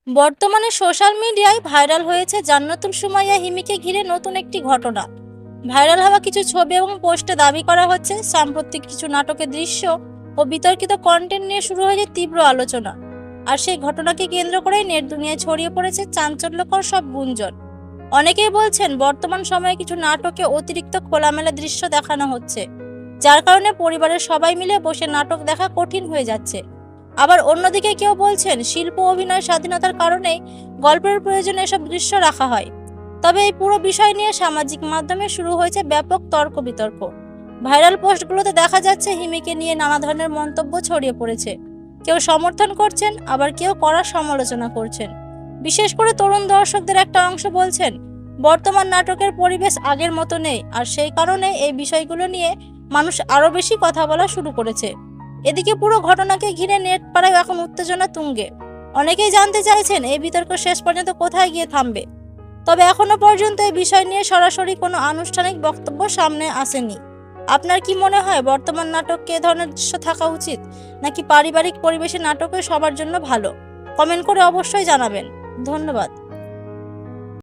বর্তমানে সোশ্যাল মিডিয়ায় ভাইরাল হয়েছে জান্নাতুল সুমাইয়া হিমিকে ঘিরে নতুন একটি ঘটনা। ভাইরাল হওয়া কিছু ছবি এবং পোস্টে দাবি করা হচ্ছে সাম্প্রতিক কিছু নাটকের দৃশ্য ও বিতর্কিত কন্টেন্ট নিয়ে শুরু হয়েছে তীব্র আলোচনা। আর সেই ঘটনাকে কেন্দ্র করেই নেট দুনিয়ায় ছড়িয়ে পড়েছে চাঞ্চল্যকর সব গুঞ্জন। অনেকেই বলছেন বর্তমান সময়ে কিছু নাটকে অতিরিক্ত খোলামেলা দৃশ্য দেখানো হচ্ছে, যার কারণে পরিবারের সবাই মিলে বসে নাটক দেখা কঠিন হয়ে যাচ্ছে। আবার অন্যদিকে কেউ বলছেন শিল্প অভিনয় স্বাধীনতার কারণেই গল্পের প্রয়োজনে এসব দৃশ্য রাখা হয়। তবে এই পুরো বিষয় নিয়ে সামাজিক মাধ্যমে শুরু হয়েছে ব্যাপক তর্ক বিতর্ক। ভাইরাল পোস্টগুলোতে দেখা যাচ্ছে হিমিকে নিয়ে নানা ধরনের মন্তব্য ছড়িয়ে পড়েছে। কেউ সমর্থন করছেন, আবার কেউ কড়া সমালোচনা করছেন। বিশেষ করে তরুণ দর্শকদের একটা অংশ বলছেন বর্তমান নাটকের পরিবেশ আগের মতো নেই, আর সেই কারণে এই বিষয়গুলো নিয়ে মানুষ আরো বেশি কথা বলা শুরু করেছে। এদিকে পুরো ঘটনাকে ঘিরে নেট পাড়ায় এখন উত্তেজনা তুঙ্গে। অনেকেই জানতে চাইছেন এই বিতর্ক শেষ পর্যন্ত কোথায় গিয়ে থামবে। তবে এখনো পর্যন্ত এই বিষয় নিয়ে সরাসরি কোনো আনুষ্ঠানিক বক্তব্য সামনে আসেনি। আপনার কি মনে হয় বর্তমান নাটকে এ ধরনের দৃশ্য থাকা উচিত, নাকি পারিবারিক পরিবেশে নাটকে সবার জন্য ভালো? কমেন্ট করে অবশ্যই জানাবেন। ধন্যবাদ।